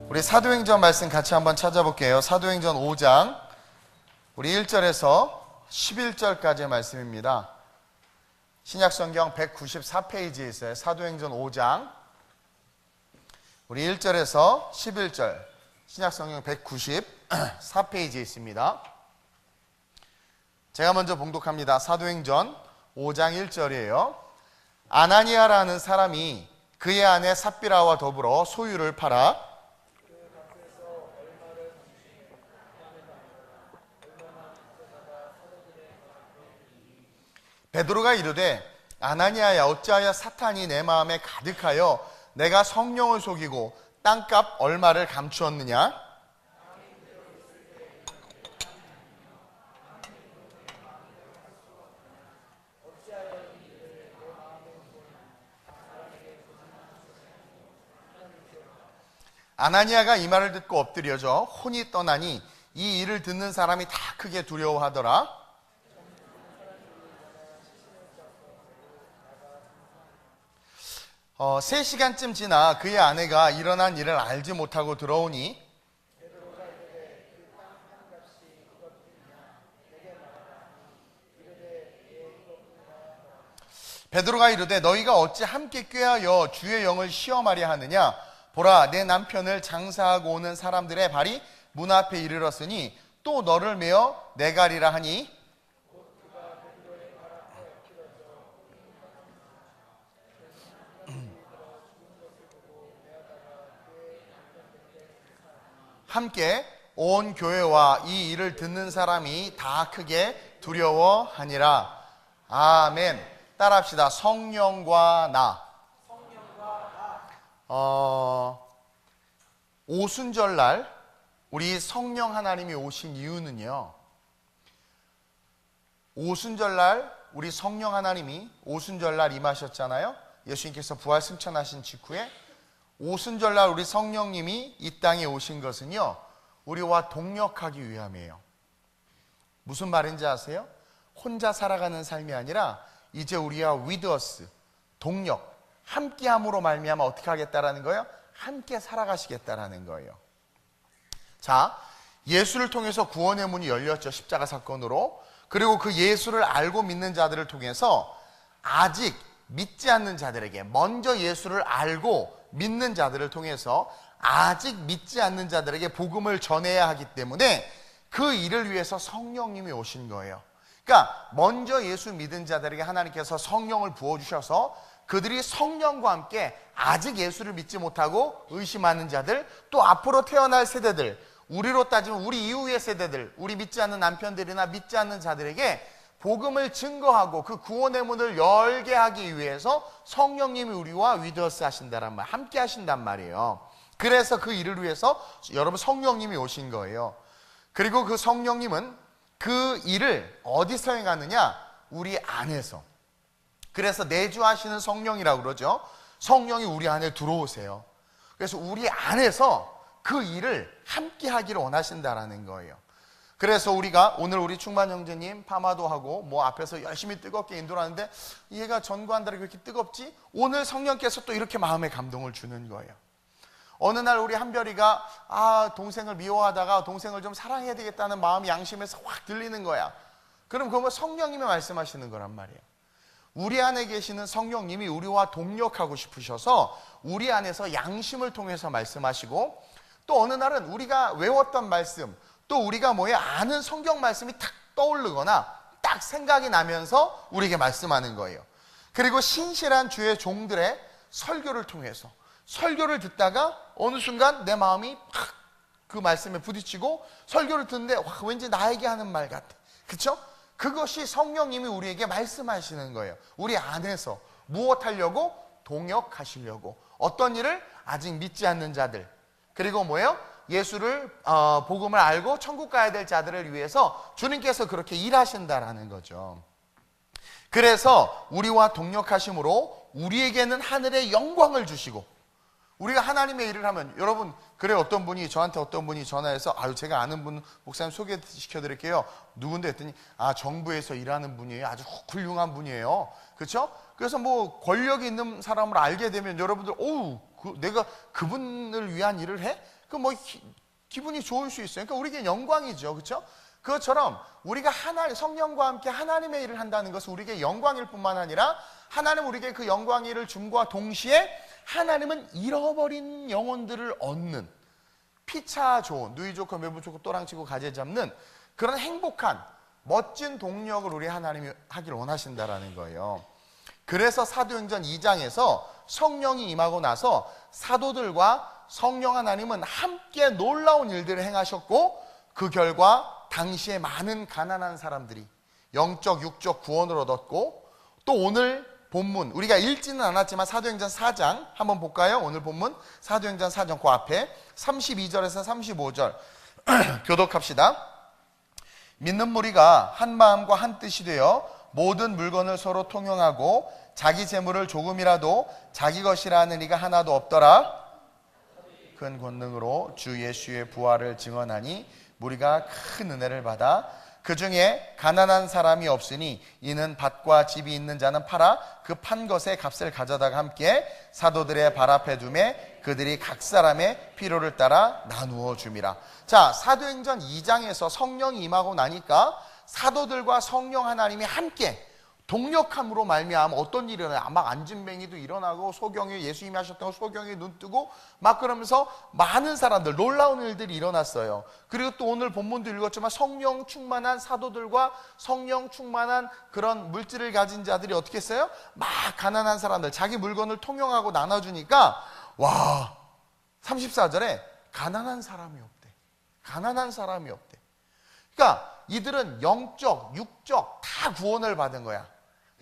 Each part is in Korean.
우리 사도행전 말씀 같이 한번 찾아볼게요. 사도행전 5장 우리 1절에서 11절까지의 말씀입니다. 신약성경 194페이지에 있어요. 사도행전 5장 우리 1절에서 11절 신약성경 194페이지에 있습니다. 제가 먼저 봉독합니다. 사도행전 5장 1절이에요. 아나니아라는 사람이 그의 아내 삽비라와 더불어 소유를 팔아 베드로가 이르되 아나니아야 어찌하여 사탄이 내 마음에 가득하여 내가 성령을 속이고 땅값 얼마를 감추었느냐? 아나니아가 이 말을 듣고 엎드려져 혼이 떠나니 이 일을 듣는 사람이 다 크게 두려워하더라. 3시간쯤 지나 그의 아내가 일어난 일을 알지 못하고 들어오니 베드로가 이르되 너희가 어찌 함께 꾀하여 주의 영을 시험하려 하느냐? 보라, 내 남편을 장사하고 오는 사람들의 발이 문 앞에 이르렀으니 또 너를 메어 내가리라 하니 함께 온 교회와 이 일을 듣는 사람이 다 크게 두려워하니라. 아멘. 따라합시다. 성령과 나. 오순절날 우리 성령 하나님이 오신 이유는요, 오순절날 우리 성령 하나님이 오순절날 임하셨잖아요. 예수님께서 부활 승천하신 직후에 오순절날 우리 성령님이 이 땅에 오신 것은요, 우리와 동역하기 위함이에요. 무슨 말인지 아세요? 혼자 살아가는 삶이 아니라 이제 우리와 with us, 동역, 함께함으로 말미암아 어떻게 하겠다라는 거예요? 함께 살아가시겠다라는 거예요. 자, 예수를 통해서 구원의 문이 열렸죠. 십자가 사건으로. 그리고 그 예수를 알고 믿는 자들을 통해서 아직 믿지 않는 자들에게, 먼저 예수를 알고 믿는 자들을 통해서 아직 믿지 않는 자들에게 복음을 전해야 하기 때문에 그 일을 위해서 성령님이 오신 거예요. 그러니까 먼저 예수 믿은 자들에게 하나님께서 성령을 부어주셔서 그들이 성령과 함께 아직 예수를 믿지 못하고 의심하는 자들, 또 앞으로 태어날 세대들, 우리로 따지면 우리 이후의 세대들, 우리 믿지 않는 남편들이나 믿지 않는 자들에게 복음을 증거하고 그 구원의 문을 열게 하기 위해서 성령님이 우리와 위드어스 하신다란 말, 함께 하신단 말이에요. 그래서 그 일을 위해서 여러분 성령님이 오신 거예요. 그리고 그 성령님은 그 일을 어디서 행하느냐? 우리 안에서. 그래서 내주하시는 성령이라고 그러죠. 성령이 우리 안에 들어오세요. 그래서 우리 안에서 그 일을 함께 하기를 원하신다라는 거예요. 그래서 우리가 오늘 우리 충만 형제님 파마도 하고 뭐 앞에서 열심히 뜨겁게 인도를 하는데 얘가 전구한다고 그렇게 뜨겁지? 오늘 성령께서 또 이렇게 마음에 감동을 주는 거예요. 어느 날 우리 한별이가 동생을 미워하다가 동생을 좀 사랑해야 되겠다는 마음이 양심에서 확 들리는 거야. 그럼 그건 성령님이 말씀하시는 거란 말이에요. 우리 안에 계시는 성령님이 우리와 동역하고 싶으셔서 우리 안에서 양심을 통해서 말씀하시고, 또 어느 날은 우리가 외웠던 말씀, 또 우리가 아는 성경 말씀이 탁 떠오르거나 딱 생각이 나면서 우리에게 말씀하는 거예요. 그리고 신실한 주의 종들의 설교를 통해서 설교를 듣다가 어느 순간 내 마음이 팍 그 말씀에 부딪히고 설교를 듣는데 왠지 나에게 하는 말 같아. 그렇죠? 그것이 성령님이 우리에게 말씀하시는 거예요. 우리 안에서 무엇 하려고? 동역하시려고. 어떤 일을? 아직 믿지 않는 자들, 그리고 예수를 복음을 알고 천국 가야 될 자들을 위해서 주님께서 그렇게 일하신다라는 거죠. 그래서 우리와 동역하심으로 우리에게는 하늘의 영광을 주시고, 우리가 하나님의 일을 하면, 여러분 그래, 저한테 어떤 분이 전화해서 제가 아는 분 목사님 소개시켜 드릴게요. 누군데 했더니 정부에서 일하는 분이에요. 아주 훌륭한 분이에요. 그렇죠? 그래서 권력이 있는 사람을 알게 되면 여러분들 내가 그분을 위한 일을 해? 그 뭐 기분이 좋을 수 있어요. 그러니까 우리에게 영광이죠. 그렇죠? 그것처럼 우리가 성령과 함께 하나님의 일을 한다는 것은 우리에게 영광일 뿐만 아니라 하나님 우리에게 그 영광의 일을 줌과 동시에 하나님은 잃어버린 영혼들을 얻는 피차 좋은, 누이 좋고 매부 좋고 또랑치고 가재 잡는 그런 행복한 멋진 동력을 우리 하나님이 하기를 원하신다라는 거예요. 그래서 사도행전 2장에서 성령이 임하고 나서 사도들과 성령 하나님은 함께 놀라운 일들을 행하셨고 그 결과 당시에 많은 가난한 사람들이 영적 육적 구원을 얻었고 또 오늘 본문 우리가 읽지는 않았지만 사도행전 4장 한번 볼까요? 오늘 본문 사도행전 4장 그 앞에 32절에서 35절 교독합시다. 믿는 무리가 한 마음과 한 뜻이 되어 모든 물건을 서로 통용하고 자기 재물을 조금이라도 자기 것이라 하는 이가 하나도 없더라. 큰 권능으로 주 예수의 부활을 증언하니 무리가 큰 은혜를 받아 그 중에 가난한 사람이 없으니 이는 밭과 집이 있는 자는 팔아 그 판 것의 값을 가져다가 함께 사도들의 발 앞에 두매 그들이 각 사람의 필요를 따라 나누어 줌이라. 자, 사도행전 2장에서 성령이 임하고 나니까 사도들과 성령 하나님이 함께 동력함으로 말미암아 어떤 일이 일어나요? 막 안진뱅이도 일어나고 소경이 예수님이 하셨던 거 소경이 눈 뜨고 막 그러면서 많은 사람들 놀라운 일들이 일어났어요. 그리고 또 오늘 본문도 읽었지만 성령 충만한 사도들과 성령 충만한 그런 물질을 가진 자들이 어떻게 했어요? 막 가난한 사람들 자기 물건을 통용하고 나눠주니까 와 34절에 가난한 사람이 없대. 가난한 사람이 없대. 그러니까 이들은 영적, 육적 다 구원을 받은 거야.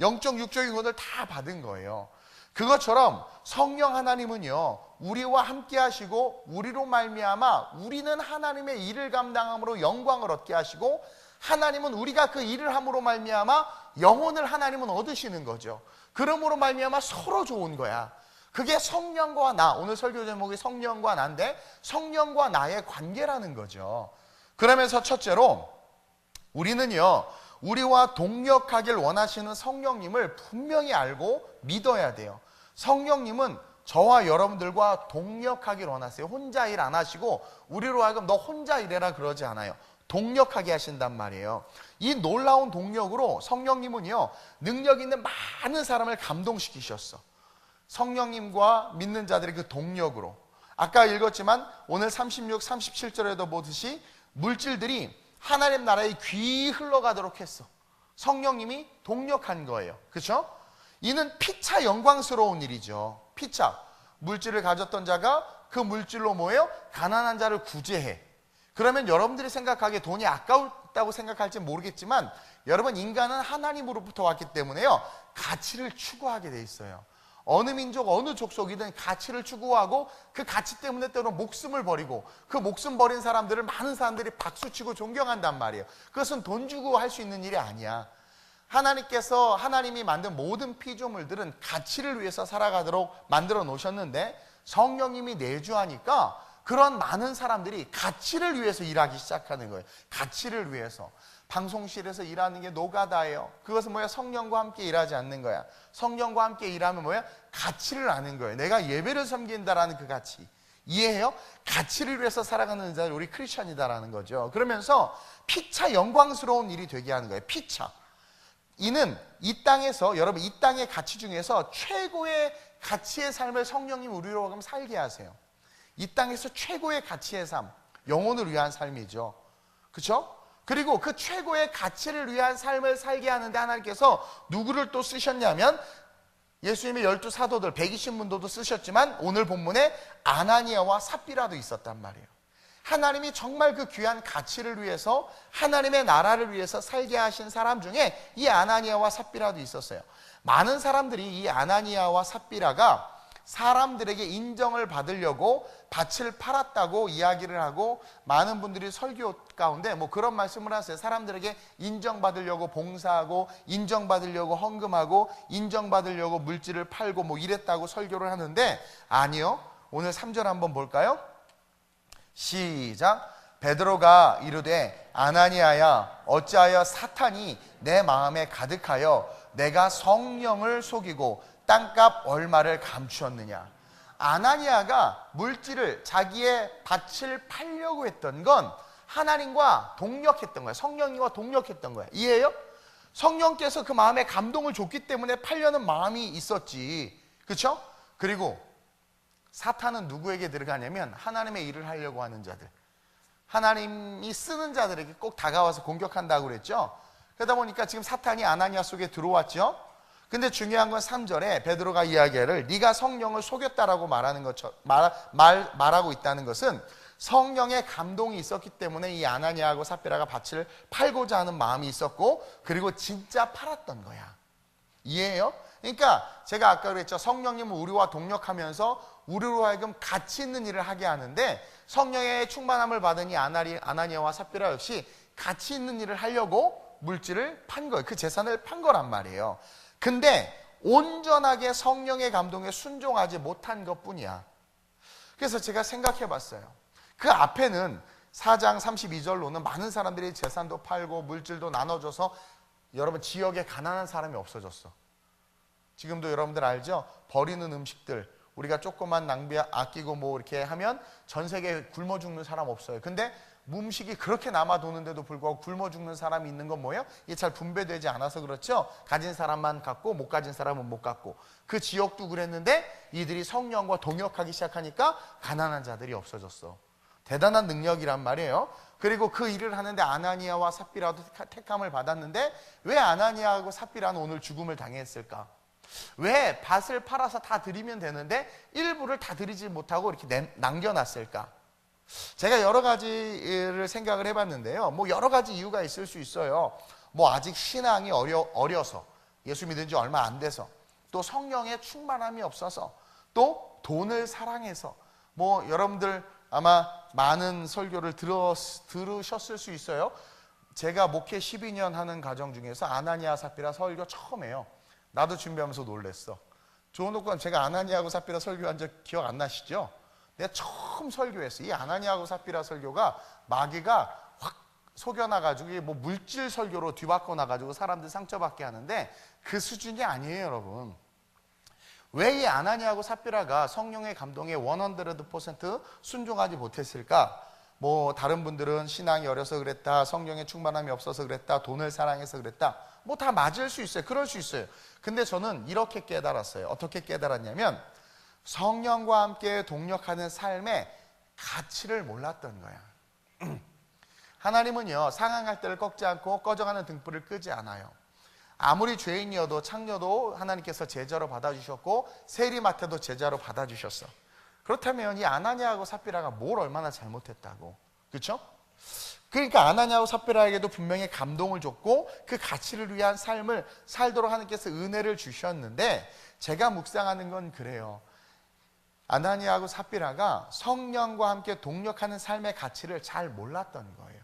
영적, 육적인 구원을 다 받은 거예요. 그것처럼 성령 하나님은요 우리와 함께 하시고 우리로 말미암아 우리는 하나님의 일을 감당함으로 영광을 얻게 하시고 하나님은 우리가 그 일을 함으로 말미암아 영혼을 하나님은 얻으시는 거죠. 그러므로 말미암아 서로 좋은 거야. 그게 성령과 나, 오늘 설교 제목이 성령과 나인데 성령과 나의 관계라는 거죠. 그러면서 첫째로 우리는요 우리와 동력하길 원하시는 성령님을 분명히 알고 믿어야 돼요. 성령님은 저와 여러분들과 동력하길 원하세요. 혼자 일 안 하시고 우리로 하여금 너 혼자 일해라 그러지 않아요. 동력하게 하신단 말이에요. 이 놀라운 동력으로 성령님은요 능력 있는 많은 사람을 감동시키셨어. 성령님과 믿는 자들의 그 동력으로 아까 읽었지만 오늘 36, 37절에도 보듯이 물질들이 하나님 나라에 귀 흘러가도록 했어. 성령님이 동력한 거예요. 그렇죠? 이는 피차 영광스러운 일이죠. 피차 물질을 가졌던 자가 그 물질로 뭐예요? 가난한 자를 구제해. 그러면 여러분들이 생각하기에 돈이 아까웠다고 생각할지 모르겠지만 여러분 인간은 하나님으로부터 왔기 때문에요 가치를 추구하게 돼 있어요. 어느 민족 어느 족속이든 가치를 추구하고 그 가치 때문에 때로는 목숨을 버리고 그 목숨 버린 사람들을 많은 사람들이 박수치고 존경한단 말이에요. 그것은 돈 주고 할 수 있는 일이 아니야. 하나님이 만든 모든 피조물들은 가치를 위해서 살아가도록 만들어 놓으셨는데 성령님이 내주하니까 그런 많은 사람들이 가치를 위해서 일하기 시작하는 거예요. 가치를 위해서. 방송실에서 일하는 게 노가다예요. 그것은 뭐야? 성령과 함께 일하지 않는 거야. 성령과 함께 일하면 뭐야? 가치를 아는 거예요. 내가 예배를 섬긴다라는 그 가치. 이해해요? 가치를 위해서 살아가는 자들 우리 크리스천이다라는 거죠. 그러면서 피차 영광스러운 일이 되게 하는 거예요. 피차. 이는 이 땅에서 여러분 이 땅의 가치 중에서 최고의 가치의 삶을 성령님 우리로 하여금 살게 하세요. 이 땅에서 최고의 가치의 삶, 영혼을 위한 삶이죠. 그렇죠? 그리고 그 최고의 가치를 위한 삶을 살게 하는데 하나님께서 누구를 또 쓰셨냐면 예수님의 12사도들 120문도도 쓰셨지만 오늘 본문에 아나니아와 삽비라도 있었단 말이에요. 하나님이 정말 그 귀한 가치를 위해서 하나님의 나라를 위해서 살게 하신 사람 중에 이 아나니아와 삽비라도 있었어요. 많은 사람들이 이 아나니아와 삽비라가 사람들에게 인정을 받으려고 밭을 팔았다고 이야기를 하고 많은 분들이 설교 가운데 뭐 그런 말씀을 하세요. 사람들에게 인정받으려고 봉사하고 인정받으려고 헌금하고 인정받으려고 물질을 팔고 뭐 이랬다고 설교를 하는데 아니요. 오늘 3절 한번 볼까요? 시작. 베드로가 이르되 아나니아야 어찌하여 사탄이 내 마음에 가득하여 내가 성령을 속이고 땅값 얼마를 감추었느냐. 아나니아가 물질을 자기의 밭을 팔려고 했던 건 하나님과 동력했던 거예요. 성령님과 동력했던 거예요. 이해해요? 성령께서 그 마음에 감동을 줬기 때문에 팔려는 마음이 있었지. 그렇죠? 그리고 사탄은 누구에게 들어가냐면 하나님의 일을 하려고 하는 자들, 하나님이 쓰는 자들에게 꼭 다가와서 공격한다고 그랬죠. 그러다 보니까 지금 사탄이 아나니아 속에 들어왔죠. 근데 중요한 건 3절에 베드로가 이야기를 네가 성령을 속였다라고 말하는 것처럼 말하고 있다는 것은 성령의 감동이 있었기 때문에 이 아나니아하고 삽비라가 밭을 팔고자 하는 마음이 있었고, 그리고 진짜 팔았던 거야. 이해해요? 그러니까 제가 아까 그랬죠. 성령님은 우리와 동력하면서 우리로 하여금 가치 있는 일을 하게 하는데, 성령의 충만함을 받은 이 아나니아와 삽비라 역시 가치 있는 일을 하려고 물질을 판 거예요. 그 재산을 판 거란 말이에요. 근데 온전하게 성령의 감동에 순종하지 못한 것뿐이야. 그래서 제가 생각해 봤어요. 그 앞에는 4장 32절로는 많은 사람들이 재산도 팔고 물질도 나눠줘서 여러분 지역에 가난한 사람이 없어졌어. 지금도 여러분들 알죠? 버리는 음식들 우리가 조금만 낭비 아끼고 뭐 이렇게 하면 전 세계에 굶어 죽는 사람 없어요. 근데 음식이 그렇게 남아 도는데도 불구하고 굶어 죽는 사람이 있는 건 뭐예요? 이게 잘 분배되지 않아서 그렇죠. 가진 사람만 갖고 못 가진 사람은 못 갖고. 그 지역도 그랬는데 이들이 성령과 동역하기 시작하니까 가난한 자들이 없어졌어. 대단한 능력이란 말이에요. 그리고 그 일을 하는데 아나니아와 삽비라도 택함을 받았는데 왜 아나니아하고 삽비라는 오늘 죽음을 당했을까? 왜 밭을 팔아서 다 드리면 되는데 일부를 다 드리지 못하고 이렇게 남겨놨을까? 제가 여러 가지를 생각을 해봤는데요. 뭐 여러 가지 이유가 있을 수 있어요. 뭐 아직 신앙이 어려서, 예수 믿은 지 얼마 안 돼서, 또 성령의 충만함이 없어서, 또 돈을 사랑해서. 뭐 여러분들 아마 많은 설교를 들으셨을 수 있어요. 제가 목회 12년 하는 가정 중에서 아나니아 삽비라 설교 처음 해요. 나도 준비하면서 놀랬어. 조은옥관 제가 아나니아하고 삽비라 설교한 적 기억 안 나시죠? 내가 처음 설교했어. 이 아나니아하고 삽비라 설교가 마귀가 확 속여놔가지고 뭐 물질 설교로 뒤바꿔 놔가지고 사람들 상처받게 하는데 그 수준이 아니에요, 여러분. 왜 이 아나니아하고 삽비라가 성령의 감동에 100% 순종하지 못했을까? 뭐 다른 분들은 신앙이 어려서 그랬다, 성령의 충만함이 없어서 그랬다, 돈을 사랑해서 그랬다. 뭐 다 맞을 수 있어요. 그럴 수 있어요. 근데 저는 이렇게 깨달았어요. 어떻게 깨달았냐면 성령과 함께 동력하는 삶의 가치를 몰랐던 거야. 하나님은요, 상황할 때를 꺾지 않고 꺼져가는 등불을 끄지 않아요. 아무리 죄인이어도 창녀도 하나님께서 제자로 받아주셨고 세리마태도 제자로 받아주셨어. 그렇다면 이 아나니아하고 삽비라가 뭘 얼마나 잘못했다고, 그렇죠? 그러니까 아나니아하고 삽비라에게도 분명히 감동을 줬고 그 가치를 위한 삶을 살도록 하나님께서 은혜를 주셨는데, 제가 묵상하는 건 그래요. 아나니아하고 삽비라가 성령과 함께 동력하는 삶의 가치를 잘 몰랐던 거예요.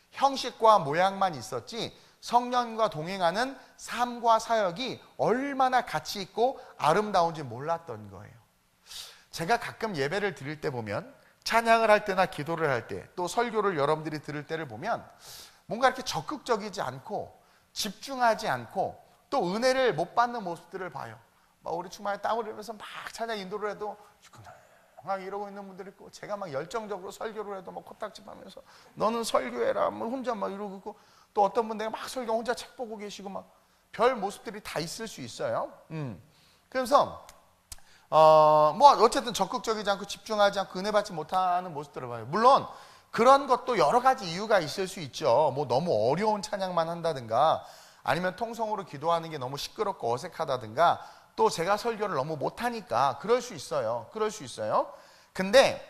형식과 모양만 있었지 성령과 동행하는 삶과 사역이 얼마나 가치 있고 아름다운지 몰랐던 거예요. 제가 가끔 예배를 드릴 때 보면, 찬양을 할 때나 기도를 할 때, 또 설교를 여러분들이 들을 때를 보면 뭔가 이렇게 적극적이지 않고 집중하지 않고 또 은혜를 못 받는 모습들을 봐요. 막 우리 충만에 땀을 흘리면서 막 찬양 인도를 해도 막 이러고 있는 분들이 있고, 제가 막 열정적으로 설교를 해도 막 코딱지 하면서 너는 설교해라 뭐 혼자 막 이러고 있고, 또 어떤 분들이 막 설교 혼자 책 보고 계시고 막 별 모습들이 다 있을 수 있어요. 그래서 뭐 어쨌든 적극적이지 않고 집중하지 않고 은혜 받지 못하는 모습들을 봐요. 물론 그런 것도 여러 가지 이유가 있을 수 있죠. 뭐 너무 어려운 찬양만 한다든가, 아니면 통성으로 기도하는 게 너무 시끄럽고 어색하다든가, 또 제가 설교를 너무 못하니까 그럴 수 있어요. 그럴 수 있어요. 근데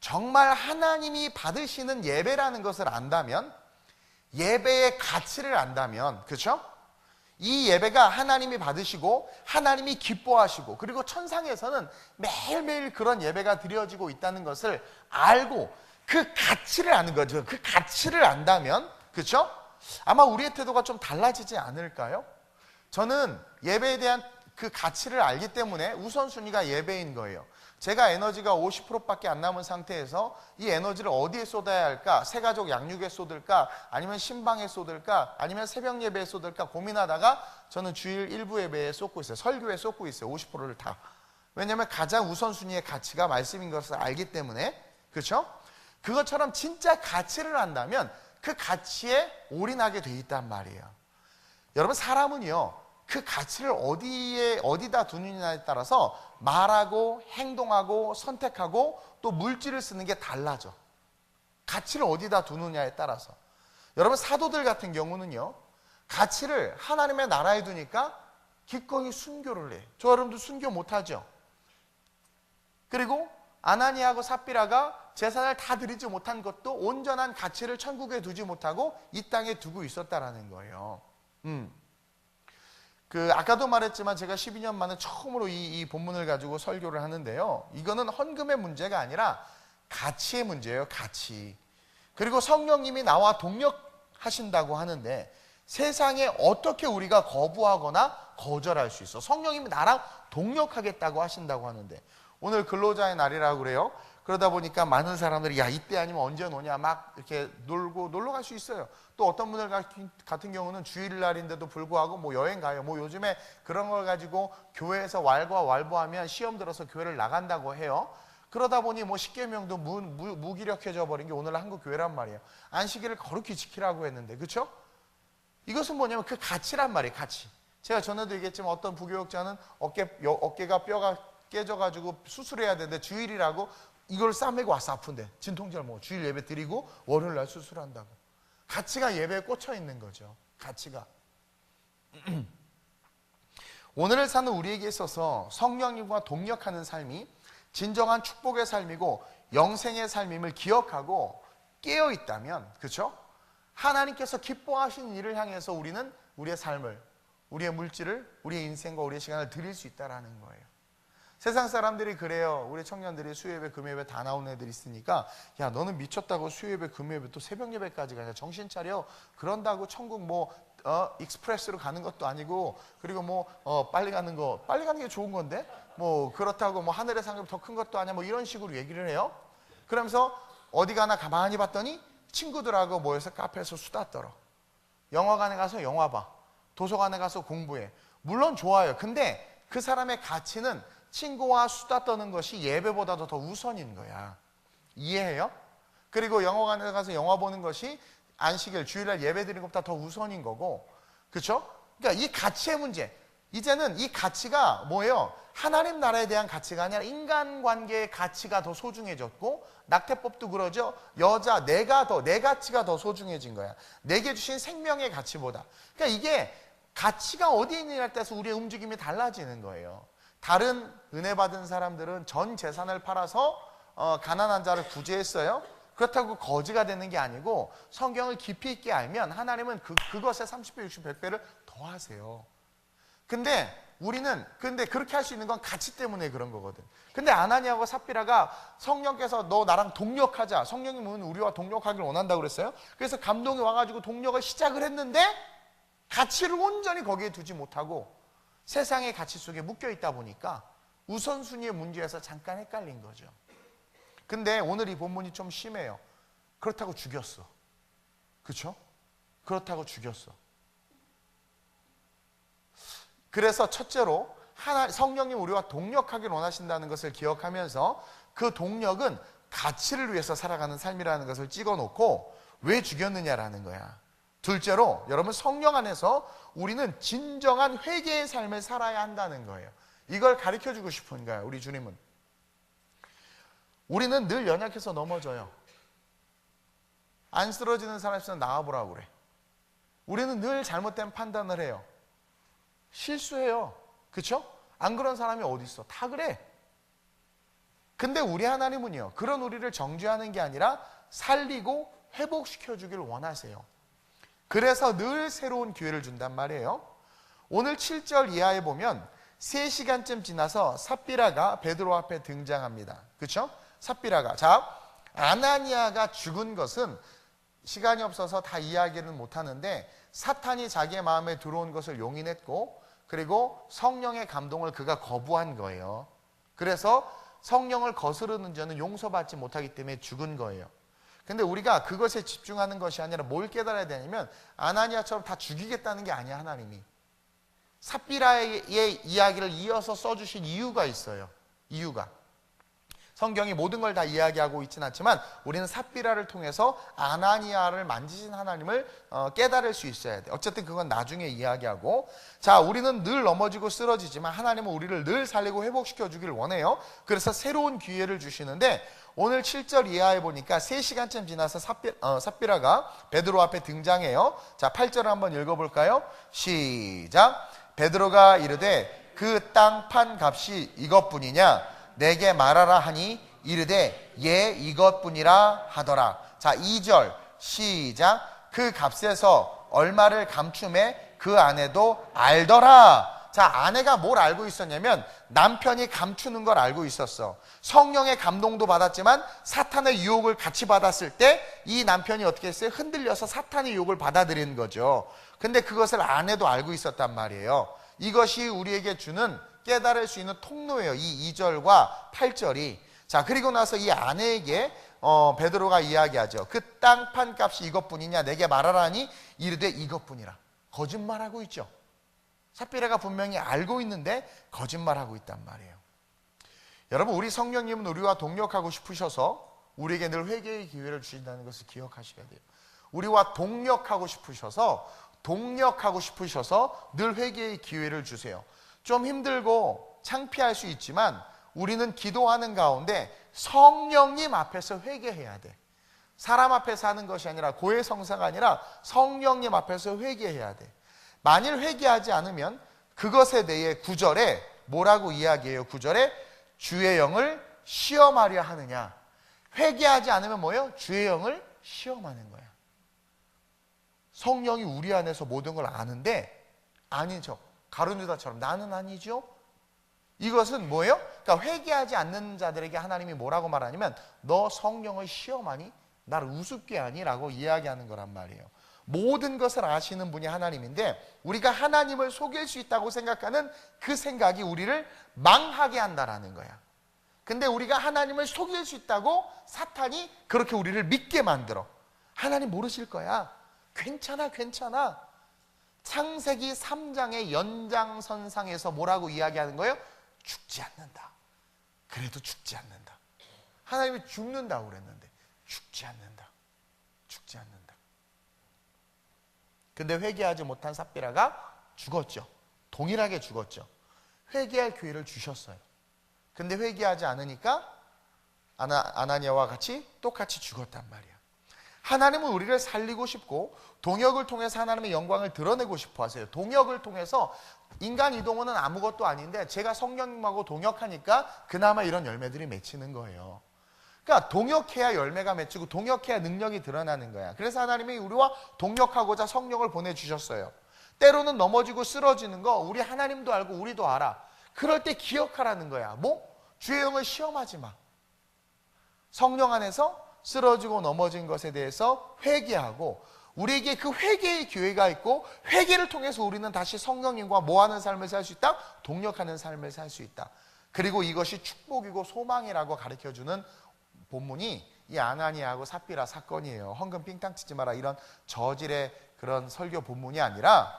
정말 하나님이 받으시는 예배라는 것을 안다면, 예배의 가치를 안다면, 그렇죠? 이 예배가 하나님이 받으시고 하나님이 기뻐하시고, 그리고 천상에서는 매일매일 그런 예배가 드려지고 있다는 것을 알고 그 가치를 아는 거죠. 그 가치를 안다면, 그렇죠? 아마 우리의 태도가 좀 달라지지 않을까요? 저는 예배에 대한 그 가치를 알기 때문에 우선순위가 예배인 거예요. 제가 에너지가 50%밖에 안 남은 상태에서 이 에너지를 어디에 쏟아야 할까? 새가족 양육에 쏟을까? 아니면 신방에 쏟을까? 아니면 새벽 예배에 쏟을까? 고민하다가 저는 주일 일부 예배에 쏟고 있어요. 설교에 쏟고 있어요. 50%를 다. 왜냐하면 가장 우선순위의 가치가 말씀인 것을 알기 때문에. 그렇죠? 그것처럼 진짜 가치를 안다면 그 가치에 올인하게 돼 있단 말이에요. 여러분, 사람은요, 그 가치를 어디다 두느냐에 따라서 말하고 행동하고 선택하고 또 물질을 쓰는 게 달라져. 가치를 어디다 두느냐에 따라서. 여러분, 사도들 같은 경우는요, 가치를 하나님의 나라에 두니까 기꺼이 순교를 해. 저 여러분도 순교 못하죠? 그리고 아나니아하고 삽비라가 재산을 다 드리지 못한 것도 온전한 가치를 천국에 두지 못하고 이 땅에 두고 있었다라는 거예요. 아까도 말했지만 제가 12년 만에 처음으로 이 본문을 가지고 설교를 하는데요. 이거는 헌금의 문제가 아니라 가치의 문제예요. 가치. 그리고 성령님이 나와 동력하신다고 하는데 세상에 어떻게 우리가 거부하거나 거절할 수 있어? 성령님이 나랑 동력하겠다고 하신다고 하는데 오늘 근로자의 날이라고 그래요. 그러다 보니까 많은 사람들이 야, 이때 아니면 언제 노냐 막 이렇게 놀러 갈 수 있어요. 또 어떤 분들 같은 경우는 주일날인데도 불구하고 뭐 여행 가요. 뭐 요즘에 그런 걸 가지고 교회에서 왈가왈부하면 시험 들어서 교회를 나간다고 해요. 그러다 보니 뭐 십계명도 무기력해져 버린 게 오늘 한국 교회란 말이에요. 안식일을 거룩히 지키라고 했는데, 그렇죠? 이것은 뭐냐면 그 가치란 말이에요. 가치. 제가 전에도 얘기했지만 어떤 부교육자는 어깨가 뼈가 깨져가지고 수술해야 되는데 주일이라고 이걸 싸매고 와서 아픈데 진통제를 먹어. 주일 예배 드리고 월요일날 수술한다고. 가치가 예배에 꽂혀 있는 거죠. 가치가. 오늘을 사는 우리에게 있어서 성령님과 동력하는 삶이 진정한 축복의 삶이고 영생의 삶임을 기억하고 깨어 있다면, 그렇죠? 하나님께서 기뻐하시는 일을 향해서 우리는 우리의 삶을, 우리의 물질을, 우리의 인생과 우리의 시간을 드릴 수 있다라는 거예요. 세상 사람들이 그래요. 우리 청년들이 수요예배, 금요예배 다 나오는 애들 있으니까 야, 너는 미쳤다고 수요예배, 금요예배 또 새벽 예배까지 가냐. 정신 차려. 그런다고 천국 익스프레스로 가는 것도 아니고, 그리고 빨리 가는 게 좋은 건데 뭐 그렇다고 하늘의 상급이 더 큰 것도 아니야. 뭐 이런 식으로 얘기를 해요. 그러면서 어디 가나 가만히 봤더니 친구들하고 모여서 카페에서 수다 떨어. 영화관에 가서 영화 봐. 도서관에 가서 공부해. 물론 좋아요. 근데 그 사람의 가치는 친구와 수다 떠는 것이 예배보다도 더 우선인 거야. 이해해요? 그리고 영화관에 가서 영화 보는 것이 안식일, 주일날 예배 드리는 것보다 더 우선인 거고. 그렇죠? 그러니까 이 가치의 문제. 이제는 이 가치가 뭐예요? 하나님 나라에 대한 가치가 아니라 인간관계의 가치가 더 소중해졌고, 낙태법도 그러죠. 내 가치가 더 소중해진 거야. 내게 주신 생명의 가치보다. 그러니까 이게 가치가 어디에 있느냐에 따라서 우리의 움직임이 달라지는 거예요. 다른 은혜 받은 사람들은 전 재산을 팔아서 가난한 자를 구제했어요. 그렇다고 거지가 되는 게 아니고 성경을 깊이 있게 알면 하나님은 그것에 30배, 60배, 100배를 더하세요. 근데 그렇게 할 수 있는 건 가치 때문에 그런 거거든. 근데 아나니아하고 삽비라가 성령께서 너 나랑 동력하자. 성령님은 우리와 동력하기를 원한다고 그랬어요. 그래서 감동이 와가지고 동력을 시작을 했는데 가치를 온전히 거기에 두지 못하고 세상의 가치 속에 묶여 있다 보니까 우선순위의 문제에서 잠깐 헷갈린 거죠. 근데 오늘 이 본문이 좀 심해요. 그렇다고 죽였어. 그렇죠? 그렇다고 죽였어. 그래서 첫째로 성령님 우리와 동력하길 원하신다는 것을 기억하면서 그 동력은 가치를 위해서 살아가는 삶이라는 것을 찍어놓고 왜 죽였느냐라는 거야. 둘째로 여러분, 성령 안에서 우리는 진정한 회개의 삶을 살아야 한다는 거예요. 이걸 가르쳐주고 싶은 거예요. 우리 주님은. 우리는 늘 연약해서 넘어져요. 안 쓰러지는 사람 있으면 나와보라고 그래. 우리는 늘 잘못된 판단을 해요. 실수해요. 그렇죠? 안 그런 사람이 어디 있어? 다 그래. 근데 우리 하나님은요, 그런 우리를 정죄하는 게 아니라 살리고 회복시켜주길 원하세요. 그래서 늘 새로운 기회를 준단 말이에요. 오늘 7절 이하에 보면 3시간쯤 지나서 삽비라가 베드로 앞에 등장합니다. 그렇죠? 삽비라가. 자, 아나니아가 죽은 것은 시간이 없어서 다 이야기는 못하는데 사탄이 자기의 마음에 들어온 것을 용인했고, 그리고 성령의 감동을 그가 거부한 거예요. 그래서 성령을 거스르는 자는 용서받지 못하기 때문에 죽은 거예요. 근데 우리가 그것에 집중하는 것이 아니라 뭘 깨달아야 되냐면 아나니아처럼 다 죽이겠다는 게 아니야. 하나님이 삽비라의 이야기를 이어서 써주신 이유가 있어요. 이유가 성경이 모든 걸 다 이야기하고 있지는 않지만 우리는 삽비라를 통해서 아나니아를 만지신 하나님을 깨달을 수 있어야 돼. 어쨌든 그건 나중에 이야기하고, 자, 우리는 늘 넘어지고 쓰러지지만 하나님은 우리를 늘 살리고 회복시켜 주기를 원해요. 그래서 새로운 기회를 주시는데 오늘 7절 이하에 보니까 3시간쯤 지나서 삽비라가 베드로 앞에 등장해요. 자, 8절을 한번 읽어볼까요? 시작. 베드로가 이르되 그 땅 판 값이 이것뿐이냐? 내게 말하라 하니 이르되 예 이것뿐이라 하더라. 자, 2절 시작. 그 값에서 얼마를 감춤해 그 아내도 알더라. 자, 아내가 뭘 알고 있었냐면 남편이 감추는 걸 알고 있었어. 성령의 감동도 받았지만 사탄의 유혹을 같이 받았을 때 이 남편이 어떻게 했어요? 흔들려서 사탄의 유혹을 받아들이는 거죠. 근데 그것을 아내도 알고 있었단 말이에요. 이것이 우리에게 주는 깨달을 수 있는 통로예요. 이 2절과 8절이. 자, 그리고 나서 이 아내에게 베드로가 이야기하죠. 그 땅 판 값이 이것뿐이냐? 내게 말하라니 이르되 이것뿐이라. 거짓말하고 있죠. 삽비라가 분명히 알고 있는데 거짓말하고 있단 말이에요. 여러분, 우리 성령님은 우리와 동력하고 싶으셔서 우리에게 늘 회개의 기회를 주신다는 것을 기억하셔야 돼요. 우리와 동력하고 싶으셔서 늘 회개의 기회를 주세요. 좀 힘들고 창피할 수 있지만 우리는 기도하는 가운데 성령님 앞에서 회개해야 돼. 사람 앞에서 하는 것이 아니라, 고해성사가 아니라 성령님 앞에서 회개해야 돼. 만일 회개하지 않으면 그것에 대해 9절에 뭐라고 이야기해요? 9절에 주의 영을 시험하려 하느냐. 회개하지 않으면 뭐예요? 주의 영을 시험하는 거야. 성령이 우리 안에서 모든 걸 아는데 아닌 척, 가룟 유다처럼 나는 아니죠? 이것은 뭐예요? 그러니까 회개하지 않는 자들에게 하나님이 뭐라고 말하냐면 너 성령을 시험하니? 나를 우습게 하니? 라고 이야기하는 거란 말이에요. 모든 것을 아시는 분이 하나님인데 우리가 하나님을 속일 수 있다고 생각하는 그 생각이 우리를 망하게 한다라는 거야. 근데 우리가 하나님을 속일 수 있다고 사탄이 그렇게 우리를 믿게 만들어. 하나님 모르실 거야. 괜찮아. 창세기 3장의 연장선상에서 뭐라고 이야기하는 거예요? 죽지 않는다. 그래도 죽지 않는다. 하나님이 죽는다고 그랬는데 죽지 않는다. 근데 회개하지 못한 삽비라가 죽었죠. 동일하게 죽었죠. 회개할 기회를 주셨어요. 근데 회개하지 않으니까 아나니아와 같이 똑같이 죽었단 말이야. 하나님은 우리를 살리고 싶고 동역을 통해서 하나님의 영광을 드러내고 싶어 하세요. 동역을 통해서 인간 이동은 아무것도 아닌데 제가 성령님하고 동역하니까 그나마 이런 열매들이 맺히는 거예요. 그러니까 동역해야 열매가 맺히고 동역해야 능력이 드러나는 거야. 그래서 하나님이 우리와 동역하고자 성령을 보내주셨어요. 때로는 넘어지고 쓰러지는 거 우리 하나님도 알고 우리도 알아. 그럴 때 기억하라는 거야. 주의 영을 시험하지 마. 성령 안에서 쓰러지고 넘어진 것에 대해서 회개하고 우리에게 그 회개의 기회가 있고 회개를 통해서 우리는 다시 성령님과 뭐하는 삶을 살 수 있다? 동역하는 삶을 살 수 있다. 그리고 이것이 축복이고 소망이라고 가르쳐주는 본문이 이 아나니아하고 삽비라 사건이에요. 헌금 삥땅 치지 마라 이런 저질의 그런 설교 본문이 아니라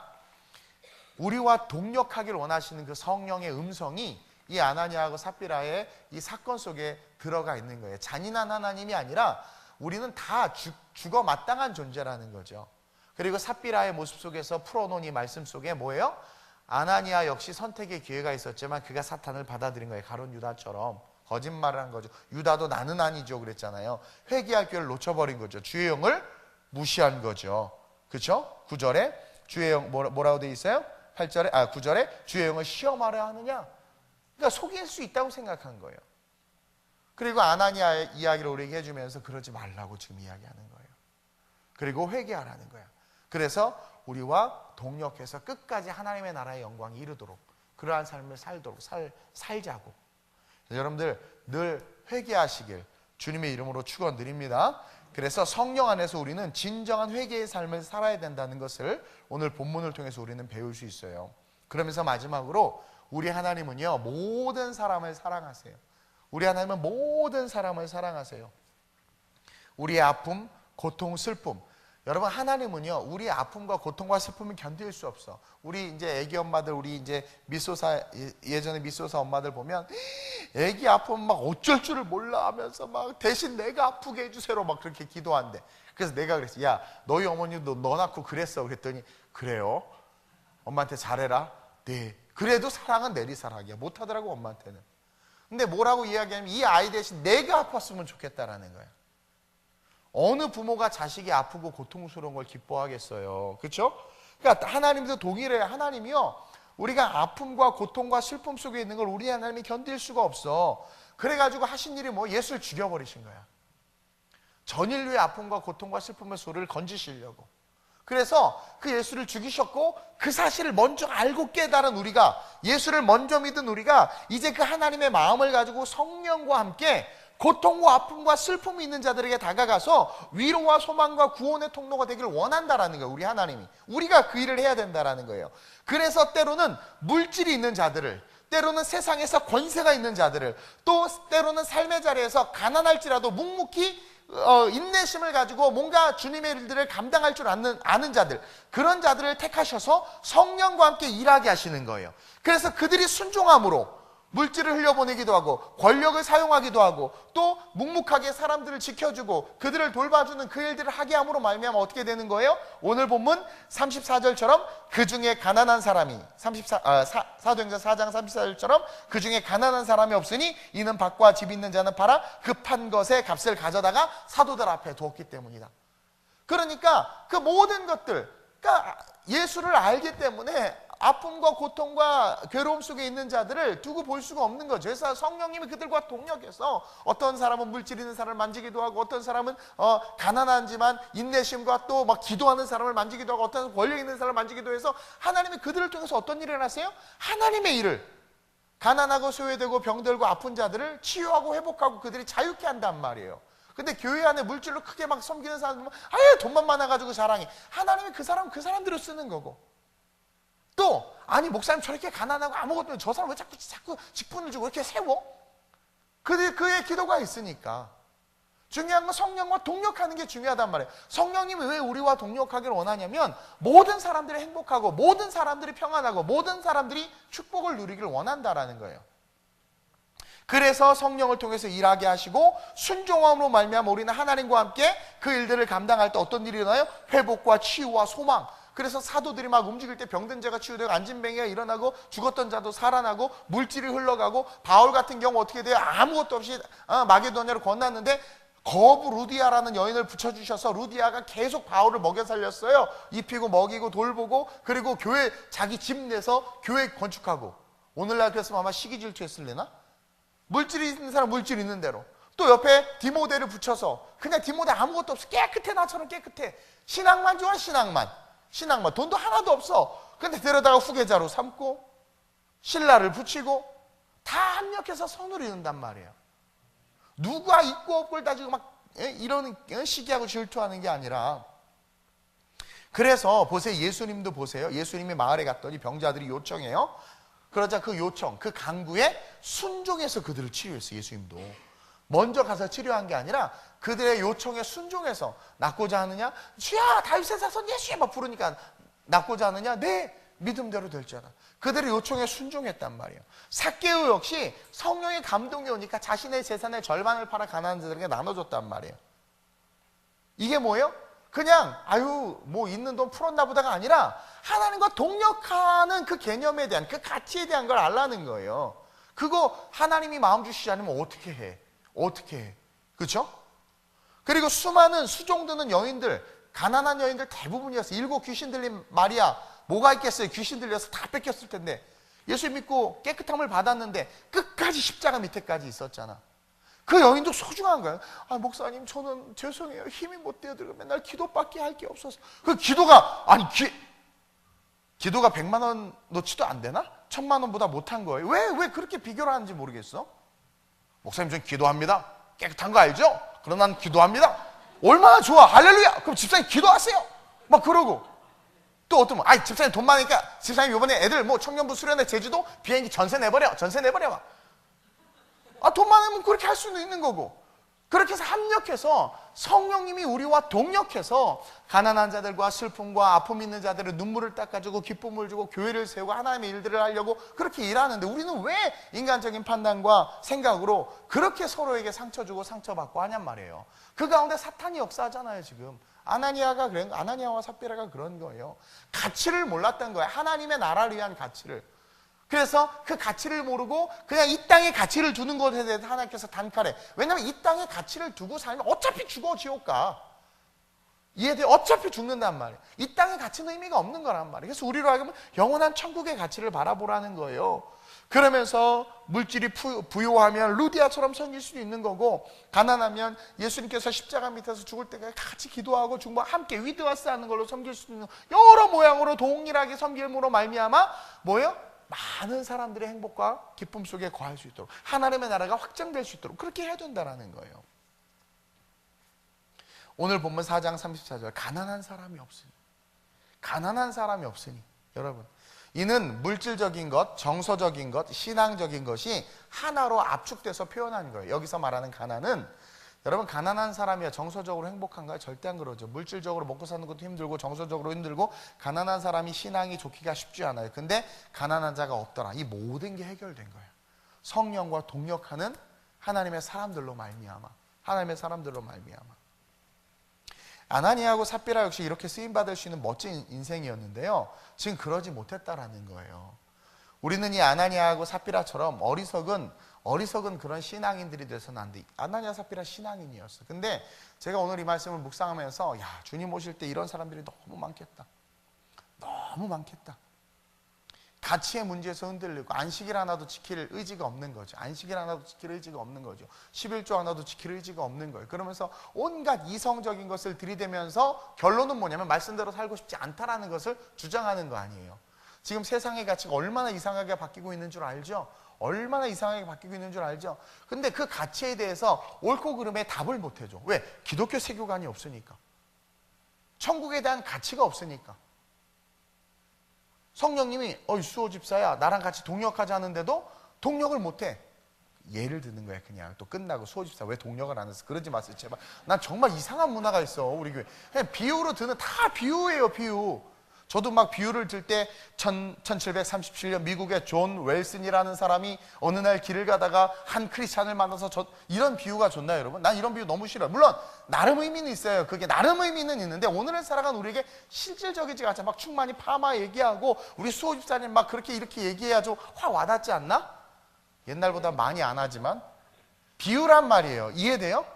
우리와 동역하길 원하시는 그 성령의 음성이 이 아나니아하고 삽비라의 이 사건 속에 들어가 있는 거예요. 잔인한 하나님이 아니라 우리는 다 죽어 마땅한 존재라는 거죠. 그리고 삽비라의 모습 속에서 풀어놓은 이 말씀 속에 뭐예요? 아나니아 역시 선택의 기회가 있었지만 그가 사탄을 받아들인 거예요. 가룟 유다처럼 거짓말을 한 거죠. 유다도 나는 아니죠 그랬잖아요. 회개할 기회를 놓쳐버린 거죠. 주의 영을 무시한 거죠. 그렇죠? 9절에 주의 영 뭐라고 돼 있어요? 9절에 주의 영을 시험하려 하느냐? 그러니까 속일 수 있다고 생각한 거예요. 그리고 아나니아의 이야기를 우리에게 해주면서 그러지 말라고 지금 이야기하는 거예요. 그리고 회개하라는 거야. 그래서 우리와 동역해서 끝까지 하나님의 나라의 영광이 이르도록 그러한 삶을 살자고. 여러분들 늘 회개하시길 주님의 이름으로 축원드립니다. 그래서 성령 안에서 우리는 진정한 회개의 삶을 살아야 된다는 것을 오늘 본문을 통해서 우리는 배울 수 있어요. 그러면서 마지막으로 우리 하나님은요 모든 사람을 사랑하세요. 우리 하나님은 모든 사람을 사랑하세요. 우리의 아픔, 고통, 슬픔 여러분, 하나님은요, 우리의 아픔과 고통과 슬픔을 견딜 수 없어. 우리 이제 애기 엄마들, 우리 이제 미소사, 예전에 미소사 엄마들 보면 애기 아프면 막 어쩔 줄을 몰라 하면서 막 대신 내가 아프게 해주세요 막 그렇게 기도한대. 그래서 내가 그랬어. 야, 너희 어머니도 너 낳고 그랬어. 그랬더니 그래요? 엄마한테 잘해라. 네. 그래도 사랑은 내리사랑이야. 못하더라고, 엄마한테는. 근데 뭐라고 이야기하냐면 이 아이 대신 내가 아팠으면 좋겠다라는 거야. 어느 부모가 자식이 아프고 고통스러운 걸 기뻐하겠어요. 그렇죠? 그러니까 하나님도 동일해요. 하나님이요, 우리가 아픔과 고통과 슬픔 속에 있는 걸 우리 하나님이 견딜 수가 없어. 그래가지고 하신 일이 뭐? 예수를 죽여버리신 거야. 전 인류의 아픔과 고통과 슬픔의 소리를 건지시려고. 그래서 그 예수를 죽이셨고 그 사실을 먼저 알고 깨달은 우리가, 예수를 먼저 믿은 우리가 이제 그 하나님의 마음을 가지고 성령과 함께 고통과 아픔과 슬픔이 있는 자들에게 다가가서 위로와 소망과 구원의 통로가 되기를 원한다라는 거예요. 우리 하나님이. 우리가 그 일을 해야 된다라는 거예요. 그래서 때로는 물질이 있는 자들을, 때로는 세상에서 권세가 있는 자들을, 또 때로는 삶의 자리에서 가난할지라도 묵묵히 인내심을 가지고 뭔가 주님의 일들을 감당할 줄 아는 자들, 그런 자들을 택하셔서 성령과 함께 일하게 하시는 거예요. 그래서 그들이 순종함으로 물질을 흘려보내기도 하고 권력을 사용하기도 하고 또 묵묵하게 사람들을 지켜주고 그들을 돌봐주는 그 일들을 하게 함으로 말미암아 어떻게 되는 거예요? 오늘 본문 34절처럼 그 중에 가난한 사람이, 사도행전 4장 34절처럼 그 중에 가난한 사람이 없으니 이는 밭과 집 있는 자는 팔아 급한 것의 값을 가져다가 사도들 앞에 두었기 때문이다. 그러니까 그 모든 것들, 그러니까 예수를 알기 때문에 아픔과 고통과 괴로움 속에 있는 자들을 두고 볼 수가 없는 거죠. 그래서 성령님이 그들과 동력해서 어떤 사람은 물질 있는 사람을 만지기도 하고, 어떤 사람은 가난하지만 인내심과 또 막 기도하는 사람을 만지기도 하고, 어떤 사람은 권력 있는 사람을 만지기도 해서 하나님이 그들을 통해서 어떤 일을 하세요? 하나님의 일을, 가난하고 소외되고 병들고 아픈 자들을 치유하고 회복하고 그들이 자유케 한단 말이에요. 근데 교회 안에 물질로 크게 막 섬기는 사람 보면 아예 돈만 많아가지고 자랑해. 하나님이 그 사람들을 쓰는 거고, 또 아니 목사님 저렇게 가난하고 아무것도 없는데 저 사람 왜 자꾸 직분을 주고 이렇게 세워? 그의 기도가 있으니까. 중요한 건 성령과 동력하는 게 중요하단 말이에요. 성령님이 왜 우리와 동력하기를 원하냐면 모든 사람들이 행복하고 모든 사람들이 평안하고 모든 사람들이 축복을 누리기를 원한다라는 거예요. 그래서 성령을 통해서 일하게 하시고 순종함으로 말미암아 우리는 하나님과 함께 그 일들을 감당할 때 어떤 일이 일어나요? 회복과 치유와 소망. 그래서 사도들이 막 움직일 때 병든 자가 치유되고 안진뱅이가 일어나고 죽었던 자도 살아나고 물질이 흘러가고, 바울 같은 경우 어떻게 돼요? 아무것도 없이 마게도냐로 건넜는데 거부 루디아라는 여인을 붙여주셔서 루디아가 계속 바울을 먹여 살렸어요. 입히고 먹이고 돌보고, 그리고 교회 자기 집 내서 교회 건축하고. 오늘날 그랬으면 아마 시기 질투했을래나? 물질이 있는 사람 물질 있는 대로. 또 옆에 디모데를 붙여서 그냥 디모데 아무것도 없어. 깨끗해, 나처럼 깨끗해. 신앙만 좋아, 신앙만. 돈도 하나도 없어. 근데 데려다가 후계자로 삼고 신라를 붙이고 다 합력해서 선을 이룬단 말이에요. 누가 있고 없고를 따지고 막 이런 시기하고 질투하는 게 아니라. 그래서 보세요. 예수님도 보세요. 예수님이 마을에 갔더니 병자들이 요청해요. 그러자 그 요청, 그 강구에 순종해서 그들을 치유했어요. 예수님도 먼저 가서 치료한 게 아니라 그들의 요청에 순종해서. 낫고자 하느냐? 주야, 다윗의 자손 예수야 막 부르니까 낫고자 하느냐? 네, 믿음대로 될지어다. 그들의 요청에 순종했단 말이에요. 삭개오 역시 성령의 감동이 오니까 자신의 재산의 절반을 팔아 가난한 자들에게 나눠줬단 말이에요. 이게 뭐예요? 그냥 아유 뭐 있는 돈 풀었나 보다가 아니라 하나님과 동력하는 그 개념에 대한, 그 가치에 대한 걸 알라는 거예요. 그거 하나님이 마음 주시지 않으면 어떻게 해? 그렇죠? 그리고 수많은 수종드는 여인들, 가난한 여인들 대부분이었어요. 7 귀신 들린 마리아, 뭐가 있겠어요? 귀신 들려서 다 뺏겼을 텐데 예수 믿고 깨끗함을 받았는데 끝까지 십자가 밑에까지 있었잖아. 그 여인도 소중한 거예요. 아, 목사님 저는 죄송해요. 힘이 못 되어들고 맨날 기도밖에 할 게 없어서. 그 기도가, 아니 기도가 100만 원어치도 안 되나? 1000만 원보다 못한 거예요. 왜 그렇게 비교를 하는지 모르겠어. 목사님 전 기도합니다. 깨끗한 거 알죠? 그러나 난 기도합니다. 얼마나 좋아. 할렐루야. 그럼 집사님 기도하세요. 막 그러고. 또 어떤 분, 집사님 돈 많으니까 집사님 이번에 애들 뭐 청년부 수련회 제주도 비행기 전세 내버려 막. 돈 많으면 그렇게 할 수는 있는 거고. 그렇게 해서 합력해서 성령님이 우리와 동역해서 가난한 자들과 슬픔과 아픔 있는 자들의 눈물을 닦아주고 기쁨을 주고 교회를 세우고 하나님의 일들을 하려고 그렇게 일하는데, 우리는 왜 인간적인 판단과 생각으로 그렇게 서로에게 상처 주고 상처받고 하냔 말이에요. 그 가운데 사탄이 역사하잖아요. 지금 아나니아와 삽비라가 그런 거예요. 가치를 몰랐던 거예요. 하나님의 나라를 위한 가치를. 그래서 그 가치를 모르고 그냥 이 땅의 가치를 두는 것에 대해서 하나님께서 단칼에, 왜냐하면 이 땅의 가치를 두고 살면 어차피 죽어 지옥 가. 이해돼? 어차피 죽는단 말이에요. 이 땅의 가치는 의미가 없는 거란 말이에요. 그래서 우리로 하여금 영원한 천국의 가치를 바라보라는 거예요. 그러면서 물질이 부유하면 루디아처럼 섬길 수도 있는 거고, 가난하면 예수님께서 십자가 밑에서 죽을 때까지 같이 기도하고 함께 위드와스 하는 걸로 섬길 수도 있는, 여러 모양으로 동일하게 섬김으로 말미암아 뭐예요? 많은 사람들의 행복과 기쁨 속에 거할 수 있도록, 하나님의 나라가 확장될 수 있도록 그렇게 해야 된다는 거예요. 오늘 본문 4장 34절, 가난한 사람이 없으니, 여러분, 이는 물질적인 것, 정서적인 것, 신앙적인 것이 하나로 압축돼서 표현한 거예요. 여기서 말하는 가난은, 여러분, 가난한 사람이야 정서적으로 행복한가요? 절대 안 그러죠. 물질적으로 먹고 사는 것도 힘들고 정서적으로 힘들고, 가난한 사람이 신앙이 좋기가 쉽지 않아요. 근데 가난한 자가 없더라. 이 모든 게 해결된 거예요. 성령과 동역하는 하나님의 사람들로 말미암아. 아나니아하고 삽비라 역시 이렇게 쓰임받을 수 있는 멋진 인생이었는데요, 지금 그러지 못했다라는 거예요. 우리는 이 아나니아하고 삽비라처럼 어리석은 그런 신앙인들이 돼서는 안 돼. 아나니아 삽비라 신앙인이었어. 근데 제가 오늘 이 말씀을 묵상하면서, 야, 주님 오실 때 이런 사람들이 너무 많겠다. 가치의 문제에서 흔들리고, 안식일 하나도 지킬 의지가 없는 거죠. 11조 하나도 지킬 의지가 없는 거예요. 그러면서 온갖 이성적인 것을 들이대면서 결론은 뭐냐면 말씀대로 살고 싶지 않다라는 것을 주장하는 거 아니에요. 지금 세상의 가치가 얼마나 이상하게 바뀌고 있는 줄 알죠? 근데 그 가치에 대해서 옳고 그름에 답을 못 해줘. 왜? 기독교 세교관이 없으니까. 천국에 대한 가치가 없으니까. 성령님이 수호 집사야 나랑 같이 동역하자는데도 동역을 못해. 예를 드는 거야. 그냥 또 끝나고, 수호 집사 왜 동역을 안 했어? 그러지 마세요 제발. 난 정말 이상한 문화가 있어 우리 교회. 그냥 비유로 드는, 다 비유예요. 비유. 저도 막 비유를 들 때 1737년 미국의 존 웰슨이라는 사람이 어느 날 길을 가다가 한 크리스찬을 만나서 이런 비유가 좋나요 여러분? 난 이런 비유 너무 싫어요. 물론 나름 의미는 있어요. 그게 나름 의미는 있는데, 오늘을 살아가는 우리에게 실질적이지 않죠. 막 충만히 파마 얘기하고 우리 수호 집사님 막 그렇게 이렇게 얘기해야 좀 확 와닿지 않나? 옛날보다 많이 안 하지만 비유란 말이에요. 이해돼요?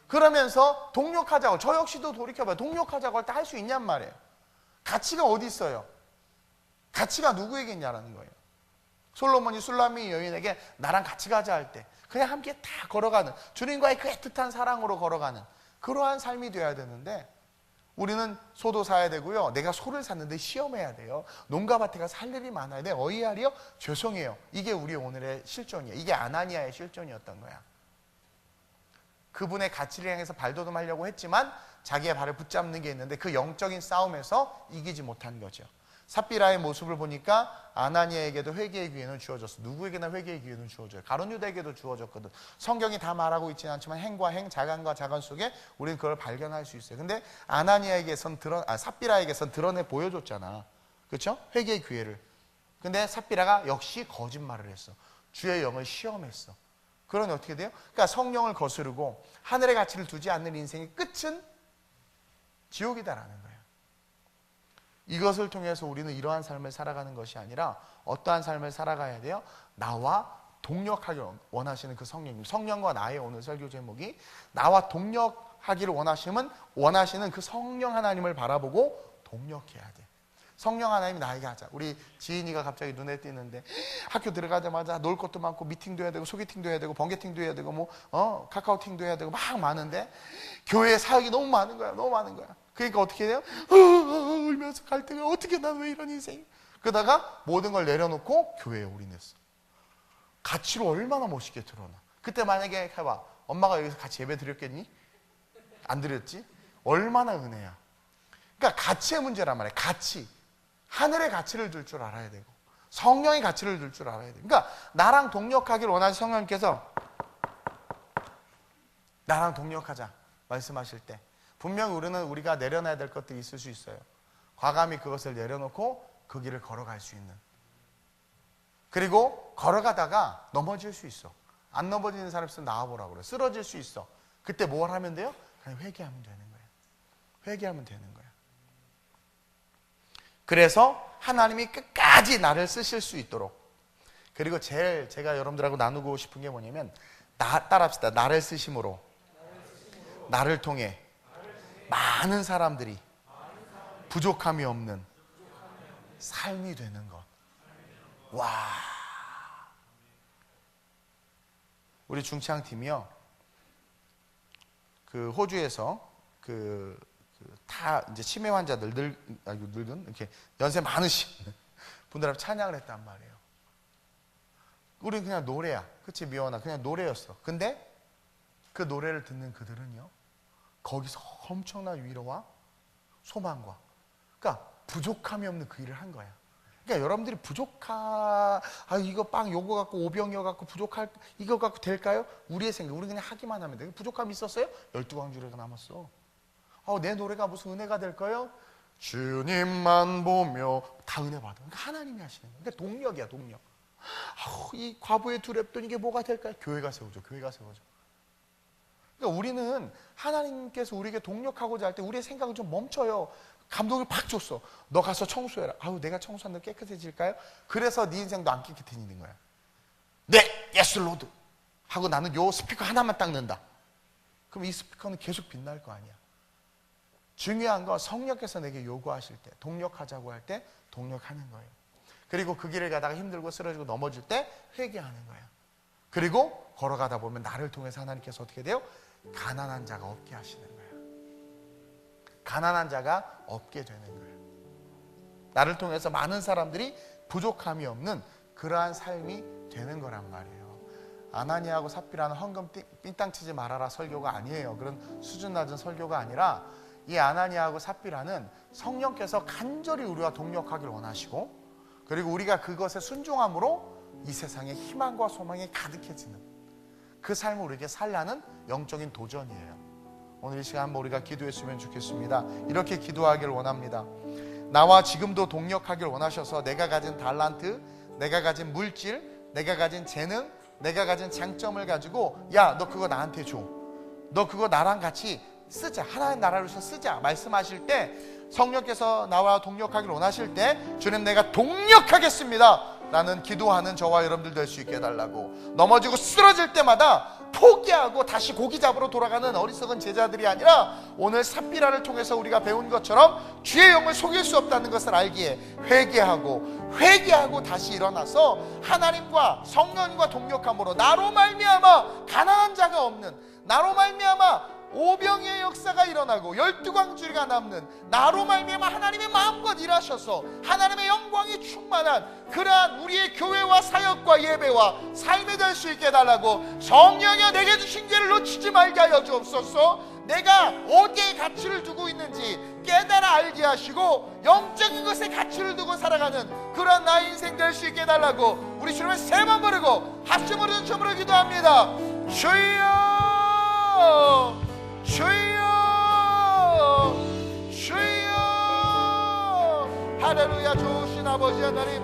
그러면서 동력하자고, 저 역시도 돌이켜봐요. 동력하자고 할 때 할 수 있냔 말이에요. 가치가 어디 있어요? 가치가 누구에게 있냐라는 거예요. 솔로몬이 술라미 여인에게 나랑 같이 가자 할 때 그냥 함께 다 걸어가는, 주님과의 그 애틋한 사랑으로 걸어가는 그러한 삶이 되어야 되는데, 우리는 소도 사야 되고요, 내가 소를 샀는데 시험해야 돼요, 농가밭에 가서 할 일이 많아야 돼, 어이하리요? 죄송해요. 이게 우리 오늘의 실존이에요. 이게 아나니아의 실존이었던 거야. 그분의 가치를 향해서 발돋움하려고 했지만 자기의 발을 붙잡는 게 있는데, 그 영적인 싸움에서 이기지 못한 거죠. 삽비라의 모습을 보니까 아나니아에게도 회개의 기회는 주어졌어. 누구에게나 회개의 기회는 주어져요. 가룟 유다에게도 주어졌거든. 성경이 다 말하고 있지는 않지만 행과 행, 자간과 자간 속에 우리는 그걸 발견할 수 있어요. 근데 아나니아에게선 삽비라에게선 드러내 보여줬잖아. 그렇죠? 회개의 기회를. 근데 삽비라가 역시 거짓말을 했어. 주의 영을 시험했어. 그러니 어떻게 돼요? 그러니까 성령을 거스르고 하늘의 가치를 두지 않는 인생의 끝은 지옥이다라는 거예요. 이것을 통해서 우리는 이러한 삶을 살아가는 것이 아니라 어떠한 삶을 살아가야 돼요? 나와 동력하기를 원하시는 그 성령님, 성령과 나의 오늘 설교 제목이 나와 동력하기를 원하시는 그 성령 하나님을 바라보고 동력해야 돼. 성령 하나님이 나에게 하자. 우리 지인이가 갑자기 눈에 띄는데, 학교 들어가자마자 놀 것도 많고 미팅도 해야 되고 소개팅도 해야 되고 번개팅도 해야 되고 카카오팅도 해야 되고 막 많은데, 교회 사역이 너무 많은 거야. 그러니까 어떻게 돼요? 울면서 갈 때가, 어떻게 난 왜 이런 인생? 그러다가 모든 걸 내려놓고 교회에 올인했어. 가치로 얼마나 멋있게 드러나. 그때 만약에 해봐, 엄마가 여기서 같이 예배 드렸겠니? 안 드렸지? 얼마나 은혜야. 그러니까 가치의 문제란 말이야. 가치. 하늘의 가치를 둘 줄 알아야 되고 성령의 가치를 둘 줄 알아야 돼. 그러니까 나랑 동력하기를 원하는 성령님께서 나랑 동력하자. 말씀하실 때 분명히 우리가 내려놔야 될 것들이 있을 수 있어요. 과감히 그것을 내려놓고 그 길을 걸어갈 수 있는. 그리고 걸어가다가 넘어질 수 있어. 안 넘어지는 사람 있으면 나와보라고 그래. 쓰러질 수 있어. 그때 뭘 하면 돼요? 그냥 회개하면 되는 거예요. 회개하면 되는 거예요. 그래서 하나님이 끝까지 나를 쓰실 수 있도록. 그리고 제일 제가 여러분들하고 나누고 싶은 게 뭐냐면, 따라합시다. 나를 쓰심으로 나를 통해 많은 사람들이 부족함이 없는 삶이 되는 것. 와, 우리 중창팀이요, 그 호주에서 다 이제 치매 환자들, 늙은 이렇게 연세 많으신 분들하고 찬양을 했단 말이에요. 우리는 그냥 노래야, 그치 미원아, 그냥 노래였어. 근데 그 노래를 듣는 그들은요, 거기서 엄청난 위로와 소망과, 그러니까 부족함이 없는 그 일을 한 거야. 그러니까 여러분들이 이거 빵 요거 갖고 오병이어 갖고 부족할, 이거 갖고 될까요? 우리의 생각, 우리 그냥 하기만 하면 돼. 부족함이 있었어요? 12광주리가 남았어. 내 노래가 무슨 은혜가 될까요? 주님만 보며 다 은혜 받아. 그러니까 하나님이 하시는 거야. 그러니까 동력이야, 동력. 이 과부의 두렵던 이게 뭐가 될까요? 교회가 세워져, 교회가 세워져. 그러니까 우리는 하나님께서 우리에게 동력하고자 할 때 우리의 생각은 좀 멈춰요. 감동을 팍 줬어. 너 가서 청소해라. 내가 청소하면 깨끗해질까요? 그래서 네 인생도 안 깨끗해지는 거야. 네, 예스 로드 하고 나는 요 스피커 하나만 닦는다. 그럼 이 스피커는 계속 빛날 거 아니야. 중요한 건 성령께서 내게 요구하실 때, 동력하자고 할 때 동력하는 거예요. 그리고 그 길을 가다가 힘들고 쓰러지고 넘어질 때 회개하는 거예요. 그리고 걸어가다 보면 나를 통해서 하나님께서 어떻게 돼요? 가난한 자가 없게 하시는 거예요. 가난한 자가 없게 되는 거예요. 나를 통해서 많은 사람들이 부족함이 없는 그러한 삶이 되는 거란 말이에요. 아나니아하고 삽비라는 헌금 삥땅 치지 말아라 설교가 아니에요. 그런 수준 낮은 설교가 아니라, 이 아나니아하고 삽비라는 성령께서 간절히 우리와 동력하기를 원하시고, 그리고 우리가 그것에 순종함으로 이 세상에 희망과 소망이 가득해지는 그 삶을 우리에게 살라는 영적인 도전이에요. 오늘 이 시간 한번 우리가 기도했으면 좋겠습니다. 이렇게 기도하기를 원합니다. 나와 지금도 동력하기를 원하셔서 내가 가진 달란트, 내가 가진 물질, 내가 가진 재능, 내가 가진 장점을 가지고, 야, 너 그거 나한테 줘. 너 그거 나랑 같이 쓰자. 하나님 나라를 위해서 쓰자. 말씀하실 때, 성령께서 나와 동력하기를 원하실 때, 주님 내가 동력하겠습니다 라는 기도하는 저와 여러분들 될 수 있게 해달라고. 넘어지고 쓰러질 때마다 포기하고 다시 고기 잡으러 돌아가는 어리석은 제자들이 아니라, 오늘 삽비라를 통해서 우리가 배운 것처럼 주의 영을 속일 수 없다는 것을 알기에 회개하고 다시 일어나서 하나님과 성령과 동력함으로 나로 말미암아 가난한 자가 없는, 나로 말미암아 오병이의 역사가 일어나고 12광주리가 남는, 나로 말미암아 하나님의 마음껏 일하셔서 하나님의 영광이 충만한 그러한 우리의 교회와 사역과 예배와 삶이 될 수 있게 해달라고. 성령이여 내게 주신 기회를 놓치지 말게 하여 주옵소서. 내가 어디에 가치를 두고 있는지 깨달아 알게 하시고 영적인 것에 가치를 두고 살아가는 그런 나의 인생 될 수 있게 해달라고 우리 주님을 세 번 부르고 합심으로 춤으로 기도합니다. 주여, 주여, 주여. 할렐루야. 좋으신 아버지 하나님,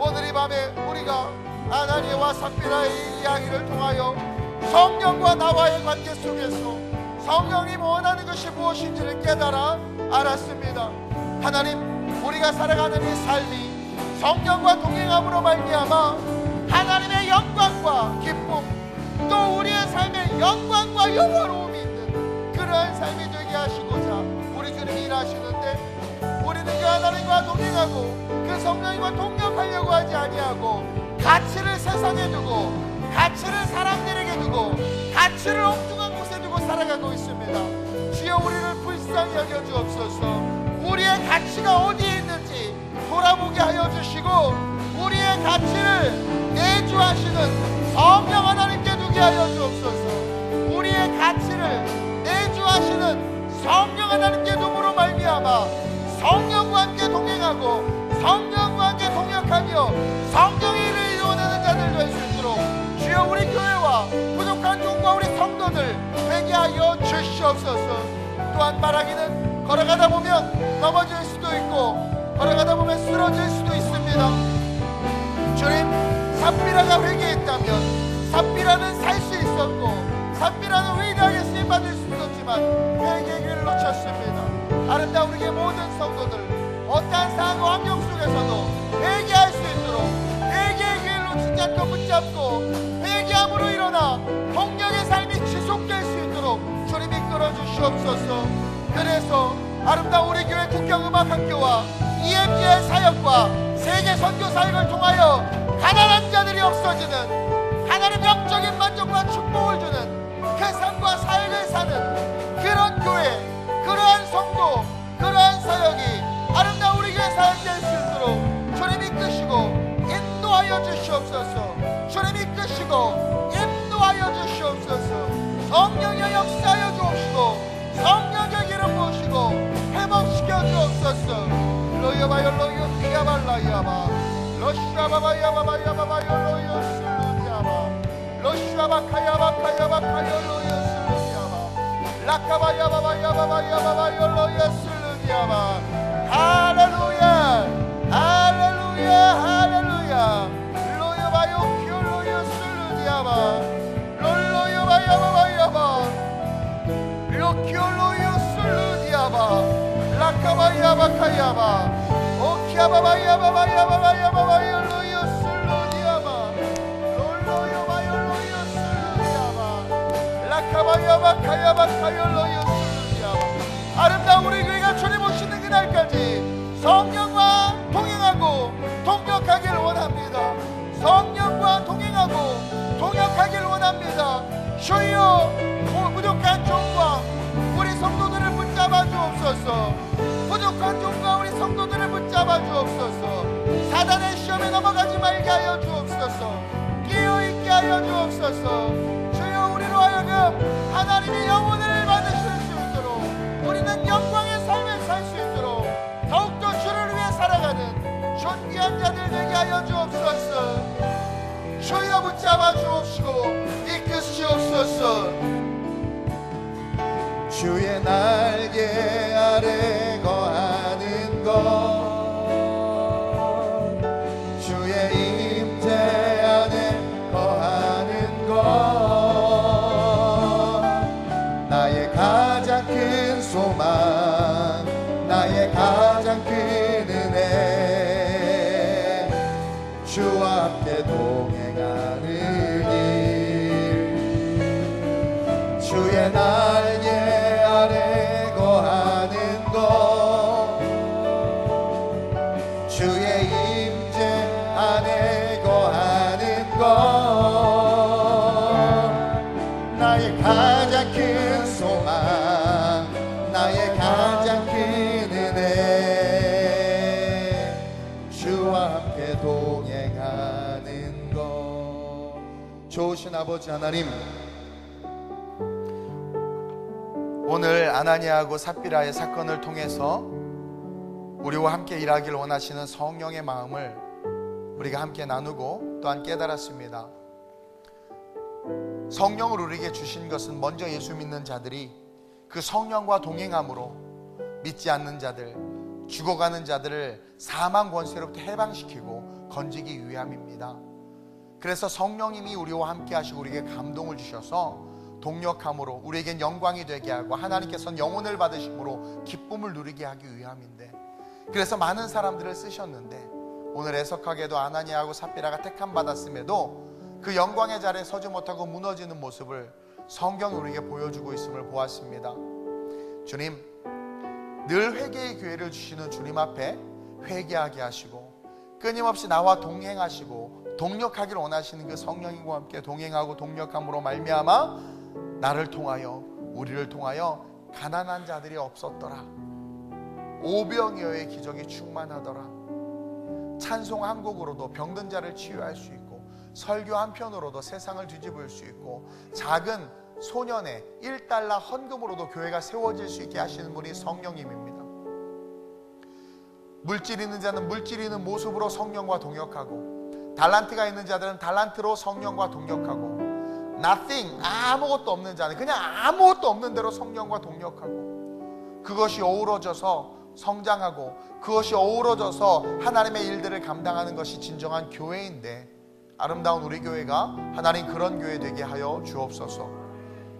오늘 이 밤에 우리가 아나니아와 삽비라의 이야기를 통하여 성령과 나와의 관계 속에서 성령님 원하는 것이 무엇인지를 깨달아 알았습니다. 하나님, 우리가 살아가는 이 삶이 성령과 동행함으로 말미암아 하나님의 영광과 기쁨, 또 우리의 삶에 영광과 영화로움이 있는 그러한 삶이 되게 하시고자 우리 주님이 일하시는데, 우리는 그 하나님과 동행하고 그 성령님과 동력하려고 하지 아니하고 가치를 세상에 두고, 가치를 사람들에게 두고, 가치를 엉뚱한 곳에 두고 살아가고 있습니다. 주여, 우리를 불쌍히 여겨 주옵소서. 우리의 가치가 어디에 있는지 돌아보게 하여 주시고, 우리의 가치를 내주하시는 성령 하나님께 두게 하여 주옵소서. 우리의 가치를 내주하시는 성령 하나님께 둠으로 말미암아 성령과 함께 동행하고 성령과 함께 동역하며 성령의 일을 이루어내는 자들 될 수 있도록 주여, 우리 교회와 부족한 종과 우리 성도들 회개하여 주시옵소서. 또한 말하기는 걸어가다 보면 넘어질 수도 있고 걸어가다 보면 쓰러질 수도 있습니다. 주님, 삽비라가 회개했다면 삽비라는 살 수 있었고 삽비라는 위대하게 쓰임받을 수 있었지만 회개의 길을 놓쳤습니다. 아름다운 우리의 모든 성도들 어떠한 상황과 환경 속에서도 회개할 수 있도록 회개의 길을 놓치지 않고 붙잡고 회개함으로 일어나 동력의 삶이 지속될 수 있도록 주님 이끌어 주시옵소서. 그래서 아름다운 우리 교회 국경음악학교와 EMG의 사역과 세계 선교 사역을 통하여 가난한 자들이 없어지는 하나님의 영적인 만족과 축복을 주는 그 삶과 사역을 사는 그런 교회, 그러한 성도, 그러한 사역이 아름다운 우리 교회 사역될 수 있도록 주님 이끄시고 인도하여 주시옵소서. 주님 이끄시고 인도하여 주시옵소서. 성령의 역사하여 주옵시고 성령의 기름 부으시고 회복시켜 주옵소서. 로여바요 로여 피야발라야바 로샤바바야바바야바바요 로여 슬루디야바 로샤바카야바카야바카요 로여 슬루디야바 라카바야바바야바바야바바요 로여 슬루디야바. 할렐루야 할렐루야 할렐루야. 로여바요 키오 로여 슬루디야바 롤로여바야바바야바 로키올로요 슬루디야바 라카바야바카야바 오키야바바야바바야바바야바바요 로요 슬루디야바 롤로여바요 로요 슬루디야바 라카바야바카야바카요 로요 슬루디야바. 아름다운 우리 교회가 주님 오시는 그날까지 성령과 동행하고 동역하길 원합니다. 성령과 동행하고 동역하길 원합니다. 주여, 부족한 종과 우리 성도들을 붙잡아 주옵소서. 부족한 종과 우리 성도들을 붙잡아 주옵소서. 사단의 시험에 넘어가지 말게 하여 주옵소서. 깨어있게 하여 주옵소서. 주여, 우리로 하여금 하나님의 영혼을 받으실 수 있도록 우리는 영광의 삶을 살 수 있도록 더욱더 주를 위해 살아가는 존귀한 자들 되게 하여 주옵소서. 주여, 붙잡아 주옵시고 이끄시옵소서. 주의 날개 아래 거하는 것, 주의 임재 안에 거하는 것, 나의 가장 큰 소망, 나의 가장 큰 은혜, 주와 함께 동행하는 일. 주의 날개 아래 거하는 것, 주의 임재 안에 거하는 것, 나의 가장 큰 소망, 나의 가장 큰 은혜, 주와 함께 동행하는 것. 좋으신 아버지 하나님, 오늘 아나니아하고 삽비라의 사건을 통해서 우리와 함께 일하길 원하시는 성령의 마음을 우리가 함께 나누고 또한 깨달았습니다. 성령을 우리에게 주신 것은 먼저 예수 믿는 자들이 그 성령과 동행함으로 믿지 않는 자들, 죽어가는 자들을 사망 권세로부터 해방시키고 건지기 위함입니다. 그래서 성령님이 우리와 함께 하시고 우리에게 감동을 주셔서 동력함으로 우리에겐 영광이 되게 하고 하나님께서는 영혼을 받으심으로 기쁨을 누리게 하기 위함인데, 그래서 많은 사람들을 쓰셨는데 오늘 애석하게도 아나니아하고 삽비라가 택함 받았음에도 그 영광의 자리에 서지 못하고 무너지는 모습을 성경이 우리에게 보여주고 있음을 보았습니다. 주님, 늘 회개의 기회를 주시는 주님 앞에 회개하게 하시고 끊임없이 나와 동행하시고 동력하길 원하시는 그 성령님과 함께 동행하고 동력함으로 말미암아 나를 통하여, 우리를 통하여 가난한 자들이 없었더라, 오병이어의 기적이 충만하더라, 찬송 한 곡으로도 병든 자를 치유할 수 있고 설교 한 편으로도 세상을 뒤집을 수 있고 작은 소년의 1달러 헌금으로도 교회가 세워질 수 있게 하시는 분이 성령님입니다. 물질 있는 자는 물질 있는 모습으로 성령과 동역하고, 달란트가 있는 자들은 달란트로 성령과 동역하고, nothing, 아무것도 없는 자는 그냥 아무것도 없는 대로 성령과 동력하고 그것이 어우러져서 성장하고 그것이 어우러져서 하나님의 일들을 감당하는 것이 진정한 교회인데, 아름다운 우리 교회가 하나님 그런 교회 되게 하여 주옵소서.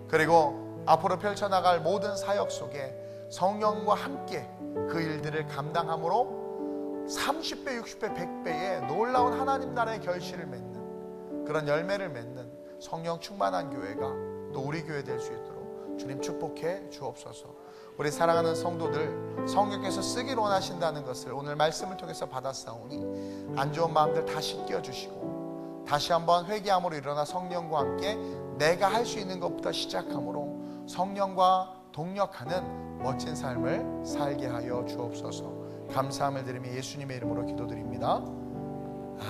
그리고 앞으로 펼쳐나갈 모든 사역 속에 성령과 함께 그 일들을 감당함으로 30배, 60배, 100배의 놀라운 하나님 나라의 결실을 맺는, 그런 열매를 맺는 성령 충만한 교회가 또 우리 교회 될 수 있도록 주님 축복해 주옵소서. 우리 사랑하는 성도들, 성령께서 쓰기를 원하신다는 것을 오늘 말씀을 통해서 받았사오니 안 좋은 마음들 다 씻겨주시고 다시 한번 회개함으로 일어나 성령과 함께 내가 할 수 있는 것부터 시작함으로 성령과 동력하는 멋진 삶을 살게 하여 주옵소서. 감사함을 드리며 예수님의 이름으로 기도드립니다.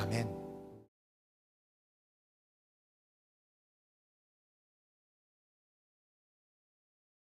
아멘.